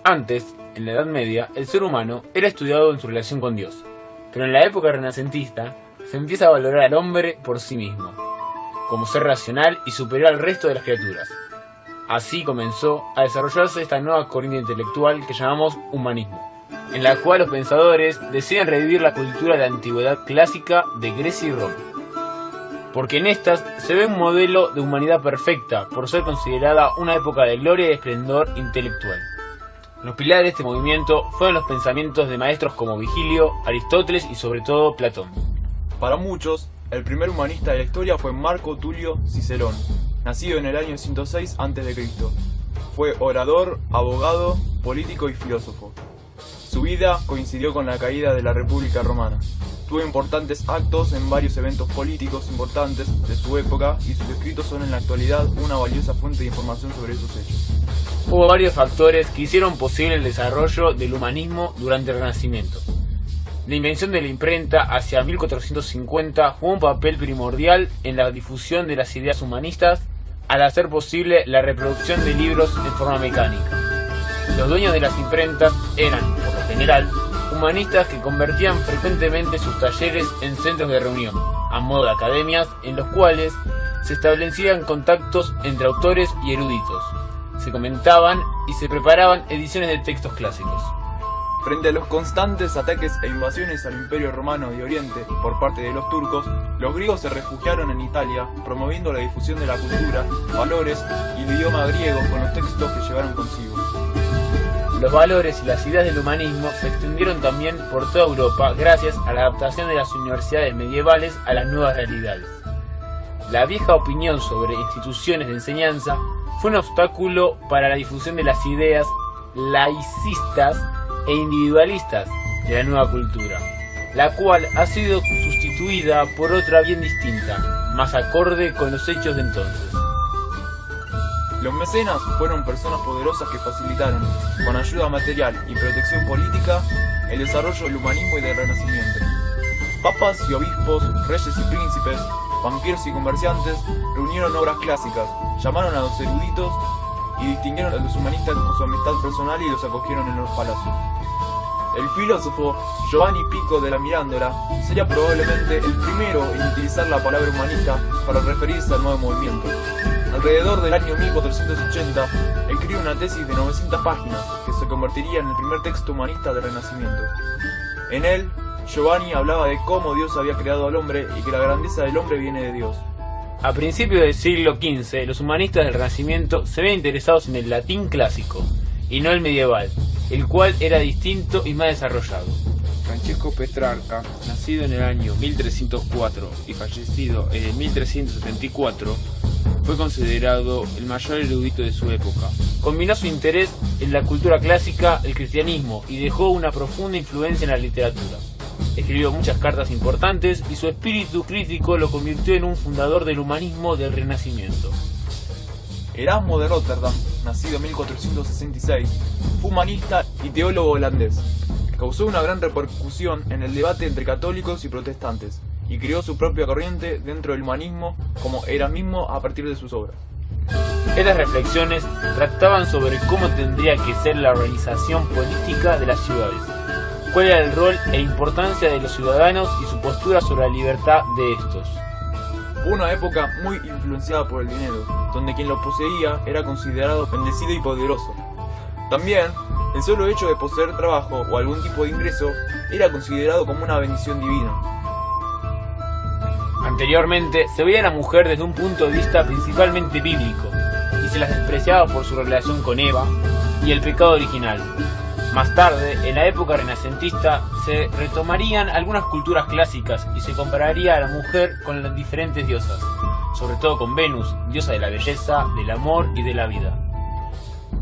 Antes, en la Edad Media, el ser humano era estudiado en su relación con Dios, pero en la época renacentista se empieza a valorar al hombre por sí mismo, como ser racional y superior al resto de las criaturas. Así comenzó a desarrollarse esta nueva corriente intelectual que llamamos humanismo, en la cual los pensadores deciden revivir la cultura de la antigüedad clásica de Grecia y Roma, porque en estas se ve un modelo de humanidad perfecta por ser considerada una época de gloria y esplendor intelectual. Los pilares de este movimiento fueron los pensamientos de maestros como Vigilio, Aristóteles y sobre todo Platón. Para muchos, el primer humanista de la historia fue Marco Tulio Cicerón, nacido en el año 106 a.C. Fue orador, abogado, político y filósofo. Su vida coincidió con la caída de la República Romana. Tuvo importantes actos en varios eventos políticos importantes de su época y sus escritos son en la actualidad una valiosa fuente de información sobre esos hechos. Hubo varios factores que hicieron posible el desarrollo del humanismo durante el Renacimiento. La invención de la imprenta hacia 1450 jugó un papel primordial en la difusión de las ideas humanistas al hacer posible la reproducción de libros en forma mecánica. Los dueños de las imprentas eran, por lo general, humanistas que convertían frecuentemente sus talleres en centros de reunión, a modo de academias en los cuales se establecían contactos entre autores y eruditos. Se comentaban y se preparaban ediciones de textos clásicos. Frente a los constantes ataques e invasiones al Imperio Romano de Oriente por parte de los turcos, los griegos se refugiaron en Italia, promoviendo la difusión de la cultura, valores y el idioma griego con los textos que llevaron consigo. Los valores y las ideas del humanismo se extendieron también por toda Europa gracias a la adaptación de las universidades medievales a las nuevas realidades. La vieja opinión sobre instituciones de enseñanza fue un obstáculo para la difusión de las ideas laicistas e individualistas de la nueva cultura, la cual ha sido sustituida por otra bien distinta, más acorde con los hechos de entonces. Los mecenas fueron personas poderosas que facilitaron, con ayuda material y protección política, el desarrollo del humanismo y del Renacimiento. Papas y obispos, reyes y príncipes, banqueros y comerciantes reunieron obras clásicas, llamaron a los eruditos y distinguieron a los humanistas con su amistad personal y los acogieron en los palacios. El filósofo Giovanni Pico de la Mirandola sería probablemente el primero en utilizar la palabra humanista para referirse al nuevo movimiento. Alrededor del año 1480, escribió una tesis de 900 páginas que se convertiría en el primer texto humanista del Renacimiento. En él, Giovanni hablaba de cómo Dios había creado al hombre y que la grandeza del hombre viene de Dios. A principios del siglo XV, los humanistas del Renacimiento se ven interesados en el latín clásico, y no el medieval, el cual era distinto y más desarrollado. Francesco Petrarca, nacido en el año 1304 y fallecido en el 1374, fue considerado el mayor erudito de su época. Combinó su interés en la cultura clásica, el cristianismo, y dejó una profunda influencia en la literatura. Escribió muchas cartas importantes y su espíritu crítico lo convirtió en un fundador del humanismo del Renacimiento. Erasmo de Rotterdam, nacido en 1466, fue humanista y teólogo holandés. Causó una gran repercusión en el debate entre católicos y protestantes, y creó su propia corriente dentro del humanismo como erasmismo a partir de sus obras. Estas reflexiones trataban sobre cómo tendría que ser la organización política de las ciudades, cuál era el rol e importancia de los ciudadanos y su postura sobre la libertad de estos. Fue una época muy influenciada por el dinero, donde quien lo poseía era considerado bendecido y poderoso. También, el solo hecho de poseer trabajo o algún tipo de ingreso era considerado como una bendición divina. Anteriormente se veía a la mujer desde un punto de vista principalmente bíblico y se las despreciaba por su relación con Eva y el pecado original. Más tarde, en la época renacentista, se retomarían algunas culturas clásicas y se compararía a la mujer con las diferentes diosas, sobre todo con Venus, diosa de la belleza, del amor y de la vida.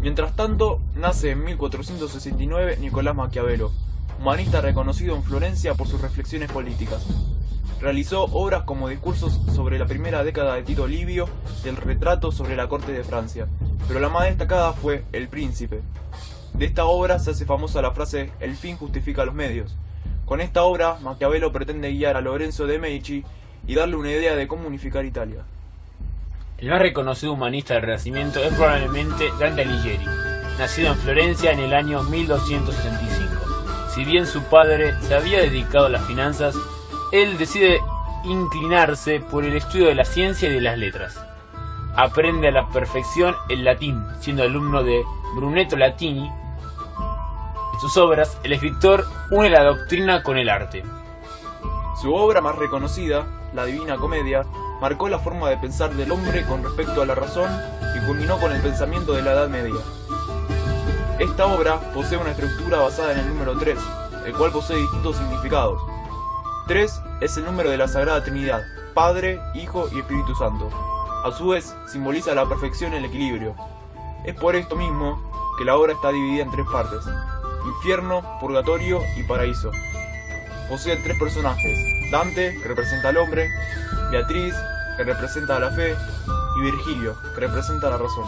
Mientras tanto, nace en 1469 Nicolás Maquiavelo, humanista reconocido en Florencia por sus reflexiones políticas. Realizó obras como discursos sobre la primera década de Tito Livio y el retrato sobre la corte de Francia, pero la más destacada fue El Príncipe. De esta obra se hace famosa la frase "el fin justifica los medios". Con esta obra, Maquiavelo pretende guiar a Lorenzo de Medici y darle una idea de cómo unificar Italia. El más reconocido humanista del Renacimiento es probablemente Dante Alighieri, nacido en Florencia en el año 1265. Si bien su padre se había dedicado a las finanzas, él decide inclinarse por el estudio de la ciencia y de las letras. Aprende a la perfección el latín, siendo alumno de Brunetto Latini. En sus obras, el escritor une la doctrina con el arte. Su obra más reconocida, La Divina Comedia, marcó la forma de pensar del hombre con respecto a la razón y culminó con el pensamiento de la Edad Media. Esta obra posee una estructura basada en el número 3, el cual posee distintos significados. 3 es el número de la Sagrada Trinidad, Padre, Hijo y Espíritu Santo. A su vez, simboliza la perfección y el equilibrio. Es por esto mismo que la obra está dividida en 3 partes: infierno, purgatorio y paraíso. Posee 3 personajes: Dante, que representa al hombre; Beatriz, que representa a la fe; y Virgilio, que representa a la razón.